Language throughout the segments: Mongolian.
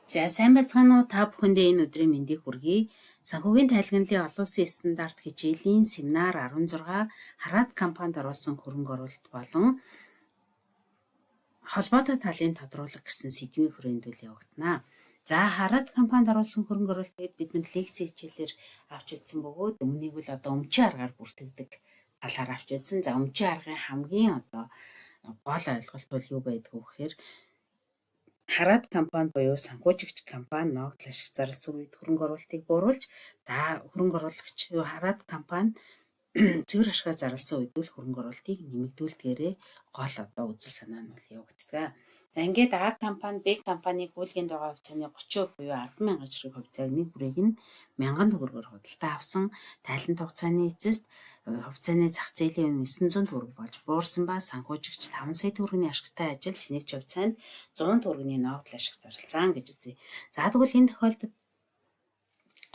За сайн байцгаана уу та бүхэндээ энэ өдрийн мэндийг хүргэе. Санхүүгийн тайлгналын олон улсын стандарт хичээлийн семинар 16 Хараад компанид оруулсан хөрөнгө оруулалт болон холбоотой талын тодруулах гэсэн сэдвийн хүрээндүүл явагдана. За Хараад компанид оруулсан хөрөнгө оруулалтыг бид нэг лекц хичээлээр авч үзсэн бөгөөд өмнөнийг л одоо өмчийн аргаар бүртгэдэг талаар авч үзсэн. За өмчийн аргын хамгийн одоо гол ойлголт бол юу байдг вэ гэхээр Хараад компани буюу санхүүжигч компани ногдол ашиг зарласан үед хөрөнгө оруулалтыг бууруулж хөрөнгө оруулагч Хараад компани цэвэр ашгаа зарласан үед л хөрөнгө оруулалтыг нэмэгдүүлдгээрээ гол одоо үзэл санаа нь бол явагддаг. За ингээд А компани Б компаниг гүйлгээнд байгаа хувьцааны 30% буюу 10,000 эцрэг хувьцааг нэг бүрээг нь 1000 төгрөгөөр худалдаа авсан. Тайлант хугацааны эцэст хувьцааны зах зээлийн 900 төгрөг болж буурсан ба санхүүжигч 5 сая төгрөгийн ашигтай ажиллаж нэгж хувьцаанд 100 төгрөгийн ногдол ашиг зарласан гэж үзье. За тэгвэл энэ тохиолдолд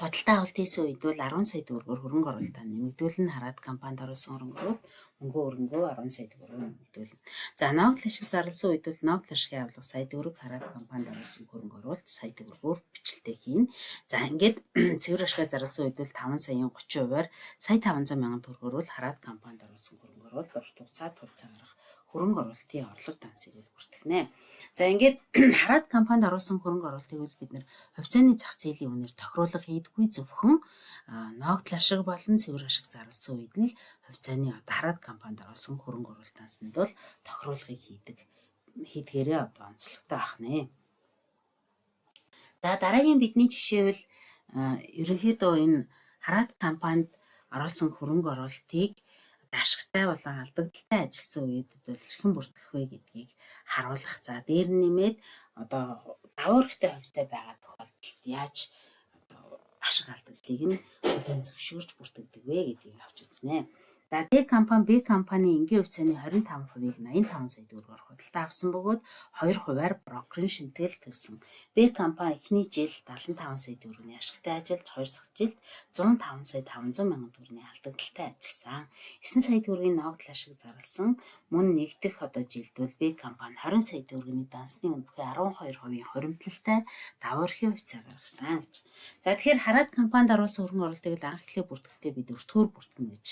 худалдаа авалт хийсэн үед бол 10 сая төгрөгөөр хөрөнгө оруулалтаа нэмэгдүүлэн Хараад компанид оруулсан хөрөнгө оруулалт өрөнгөө 10 сая төгрөгөөр нэмэгдүүлнэ. За ногдол ашиг зарласан үед бол ногдол ашигын авлага сая төгрөг, Хараад компанид оруулсан хөрөнгө оруулалт сая төгрөгөөр бичлэлтэй хийн. За ингээд цэвэр ашигаа зарласан үед бол 5 саяын 30%-аар сая 500 мянган төгрөгөөр бол Хараад компанид оруулсан хөрөнгө оруулалт урт хугацаанд хувьцаа гарах хөрөнгө оруулалтын орлого дансыг бүртгэнэ. За ингээд Хараад компанид оруулсан хөрөнгө оруулалтыг бол бид нэр хувьцааны зах зээлийн үнээр тохируулга хийдэггүй, зөвхөн ногдол ашиг болон цэвэр ашиг зарласан үед л хувьцааны Хараад компанид оруулсан хөрөнгө оруулалтаас нь бол тохируулгыг хийдгээрээ одоо онцлогтой байх нэ. За дараагийн бидний жишээ бол ерөнхийдөө энэ Хараад компанид оруулсан хөрөнгө оруулалтыг ашигтай болон алдагдaltaй ажилласан үед бол хэрхэн бүртгэх вэ гэдгийг харуулах. За дээр нь нэмээд одоо давуу эрхтэй хувьцаа байгаа тохиолдолд яаж одоо ашиг алдагдлыг нь хүлээн зөвшөөрч бүртгэдэг вэ гэдгийг авч үзнэ. За Д компани Б компани энгийн хувьцааны 25%-ийг 85 сая төгрөгөөр худалдаа авсан бөгөөд 2%-аар брокерийн шимтгэл төлсөн. Б компани эхний жил 75 сая төгрөгийн ашигтай ажиллаж 2 дахь жилд 105 сая 500 мянган төгрөгийн алдагдaltaй ажилласан. 9 сая төгрөгийн ногдол ашиг зарласан. Мөн нэг дэх одоо жилд бол Б компани 20 сая төгрөгийн дансны үнэхээр 12% хуримтлалтай давуу эрхийн хувьцаа гаргасан гэж. За тэгэхээр Хараад компанид оруулсан хөрөнгө оруулалтыг анх эхлээ бүртгэхдээ бид өртгөөр бүртгэнэ гэж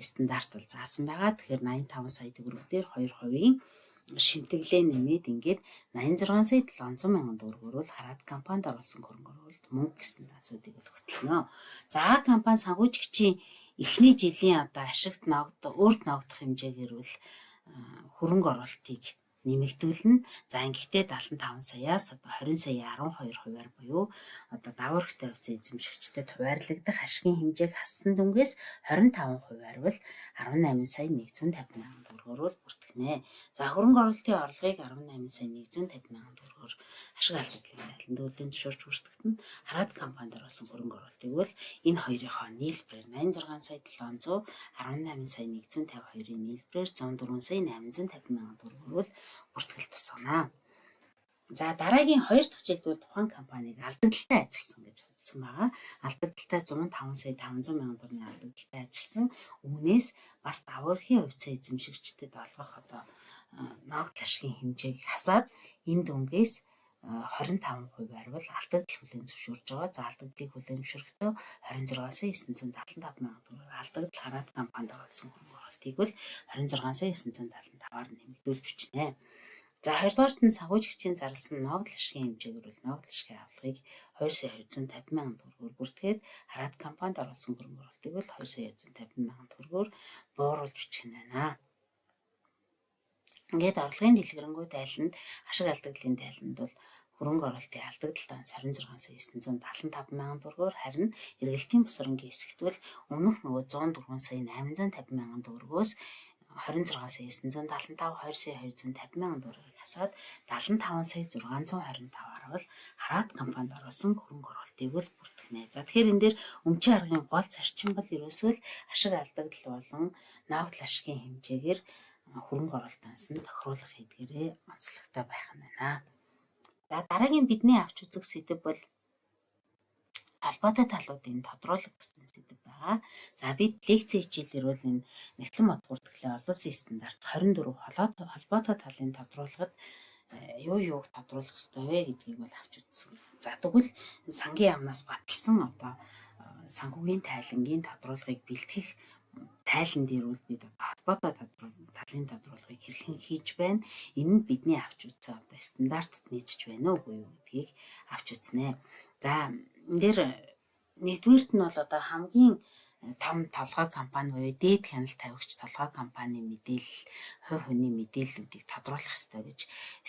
стандарт бол заасан байгаа. Тэгэхээр 85 сая төгрөг дээр 2% шимтгэлээ нэмээд ингээд 86 сая 700 мянган төгрөгөөр бол Хараад компанид оруулсан хөрөнгө оруулалт мөнгө гэсэн асуудыг бол хөтлөнө. За А компани санхүүжигчийн эхний жилийн одоо ашигт өөрт ногдох хэмжээгээр бол хөрөнгө оруулалтыг нэмэгдүүлнэ. За ингэхдээ 75 саяас одоо 20 сая 12%-аар буюу одоо давуу эрхтэй хувьцаа эзэмшигчдэд хуваарлагдах ашигын хэмжээг хассан дүнгээс 25%-аар бол 18 сая 150 мянган төгрөгөөр бол бүртгэнэ. За хөрөнгө оруулалтын орлогыг 18 сая 150 мянган төгрөгөөр ашиг алдагдлыг тайлбарлан зөвшөөрч бүртгэгдэнэ. Хараад компанид оруулсан хөрөнгө оруулалтыг бол энэ хоёрынхоо нийлбэрээр 86 сая 700, 18 сая 152-ийн нийлбэрээр 104 сая 850 мянган төгрөгөөр бол бүртгэл тусгана. За дараагийн 2 дахь жилд бол тухайн компаниг алдагдaltaй ажилласан гэж хэлсэн байгаа. Алдагдaltaй 105 сая 500 мянган төгрөгийн алдагдaltaй ажилласан. Үүнээс бас давуу эрхийн хувьцаа эзэмшигчдэд олгох одоо ногдол ашигын хэмжээг хасаад энэ дүнгээс 25%-аар бол алдагдал хүлээн зөвшөөрж байгаа. За алдагдлыг хүлээн зөвшөөрөхдөө 26 сая 975 мянган төгрөг алдагдал Хараад компанид оруулсан хөрөнгө оруулалтыг бол 26 сая 975-аар нэмэгдүүл бичнэ. За хоёрдугаарт нь санхүүжигчийн зарласан ногдол ашигын хэмжээгээр бол ногдол ашигын авлагыг 2 сая 250 мянган төгрөгөөр бүртгээд Хараад компанид оруулсан хөрөнгө оруулалтыг бол 2 сая 250 мянган төгрөгөөр бууруулж бичих нь байна. Ингээд орлогын дэлгэрэнгүй тайланд ашиг алдагдлын тайланд бол хөрөнгө оруулалтын алдагдал данс 26 сая 975 мянган төгрөгөөр харин эргэлтийн босронгийн хэсэгт бол өмнөх нөгөө 104 сая 850 мянган төгрөгөөс 26 сая 975, 2 сая 250 мянган төгрөгийг хасаад 75 сая 625-аар бол Хараад компанид оруулсан хөрөнгө оруулалтыг бол бүртгэнэ. За тэгэхээр энэ дээр өмчийн аргын гол зарчим бол ерөөсөө л ашиг алдагдал болон ногдол ашигын хэмжээгээр хөрөнгө оруулалтаас нь тохируулах хийдгээрээ онцлогтой байх нь байна. За дараагийн бидний авч үзэх сэдэв бол холбоотой талуудын тодруулах гэсэн сэдэв байгаа. За бид лекцийн хичээлээр бол энэ нэгтлэн мод бүртгэлээ олон улсын стандарт 24 холбоотой талын тодруулахад юуг тодруулах ёстой вэ гэдгийг бол авч үзсэн. За тэгвэл сангийн яамнаас баталсан одоо санхүүгийн тайлангийн тодруулгыг бэлтгэх тайлан дээр бол бид холбоотой талын тодруулгыг хэрхэн хийж байна. Энэ нь бидний авч үзсэн одоо стандартад нийцэж байна уу үгүй юу гэдгийг авч үзнэ. За энэ дээр нэгдүгээрт нь бол одоо хамгийн том толгой компани буюу дээд хяналт тавигч толгой компани мэдээлэл, хувь хүний мэдээллүүдийг тодруулах ёстой гэж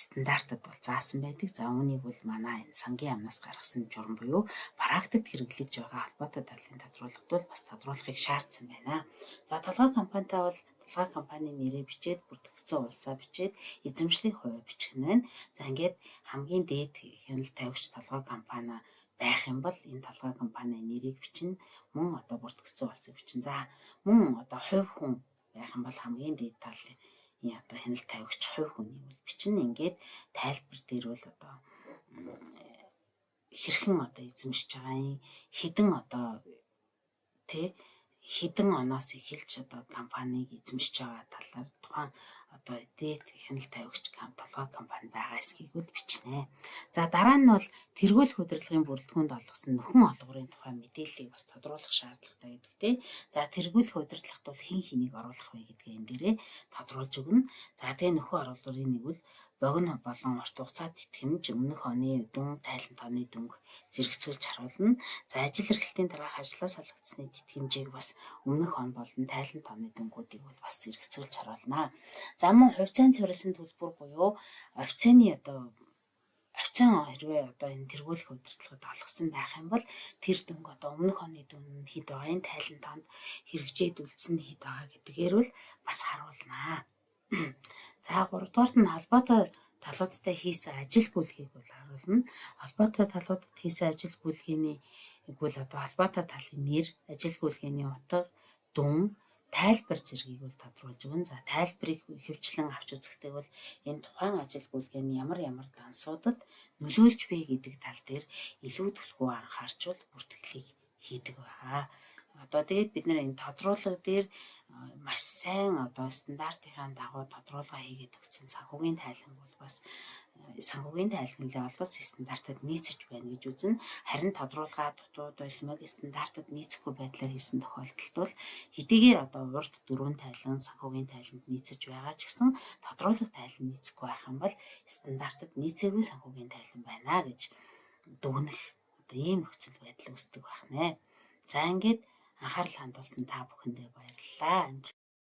стандартад бол заасан байдаг. За үүнийг бол манай энэ сангийн яамнаас гаргасан журам буюу практикт хэрэглэж байгаа холбоотой талын тодруулгад бол бас тодруулахыг шаардсан байна. За толгой компанитай бол толгой компани нэрээ бичээд, бүртгэгдсэн улсаа бичээд, эзэмшлийн хувиа бичих нь байна. За ингээд хамгийн дээд хяналт тавигч толгой компани байх юм бол энэ толгой компани нэрийг бичнэ, мөн одоо бүртгэгдсэн улсыг бичнэ. За мөн одоо хувь хүн байх юм бол хамгийн дээд талын одоо хяналт тавигч хувь хүнийг бол бичнэ. Ингээд тайлбар дээр бол одоо хэрхэн одоо эзэмшиж байгаа юм, хэдэн одоо хэдэн оноос эхэлж одоо компаниг эзэмшиж байгаа талаар тухайн одоо дээд хяналт тавигч толгой компани байгаа эсхийг бол бичнэ. За дараа нь бол тэргүүлэх удирдлагын бүрэлдэхүүнд олгосон нөхөн олгорын тухай мэдээллийг бас тодруулах шаардлагатай гэдэг тийм. За тэргүүлэх удирдлагт бол хэн хэнийг оруулах вэ гэдгээ энэ дээрээ тодруулж өгнө. За тэгээ нөхөн оруулгын нэг бол богино болон урт хугацаат итгэмж өмнөх оны дүн тайлан тооны дөнгө зэрэгцүүлж харуулна. За ажил эрхлэлтийн дараах ажлаа салгацсны тэтгэмжийг бас өмнөх он болон тайлан тооны дөнгүүдийг бол бас зэрэгцүүлж харуулна. За мөн хувьцаанд суурилсан төлбөр буюу хувьцааны одоо хувьцаан хэрвээ одоо энэ тэргүүлэх удирдлагад олгосон байх юм бол тэр дөнгө одоо өмнөх оны дүн хэд байгаа, энэ тайлан тоонд хэрэгжээд үлдсэн хэд байгаа гэдгээр бол бас харуулна. За 3 дугаарт нь холбоотой талуудтай хийсэн ажил гүйлгийг бол харуулна. Холбоотой талуудад хийсэн ажил гүйлгээний бол одоо холбоотой талын нэр, ажил гүйлгээний утга, дүн, тайлбар зэргийг бол тодруулж өгнө. За тайлбарыг ихэвчлэн авч үзэхдээ бол энэ тухайн ажил гүйлгээний ямар дансуудад нөлөөлж вэ гэдэг тал дээр илүү түлхүү анхаарчвал бүртгэлийг хийдэг байгаа. Одоо тэгээд бид нэр энэ тодруулга дээр маш сайн одоо стандартынхаа дагуу тодруулга хийгээд өгсөн санхүүгийн тайлан бол бас санхүүгийн тайлбарлалын олбоц стандартад нийцэж байна гэж үзнэ. Харин тодруулга дутууд улмыг стандартад нийцэхгүй байдлаар хийсэн тохиолдолд бол хэдийгээр одоо урд дөрвөн тайлан санхүүгийн тайланд нийцэж байгаа ч гэсэн тодруулга тайлан нийцэхгүй байх юм бол стандартад нийцээгүй санхүүгийн тайлан байна гэж дүгнэх одоо ийм нөхцөл байдал үүсдэг байна. За ингээд анхаарал хандуулсан та бүхэндээ баярлалаа.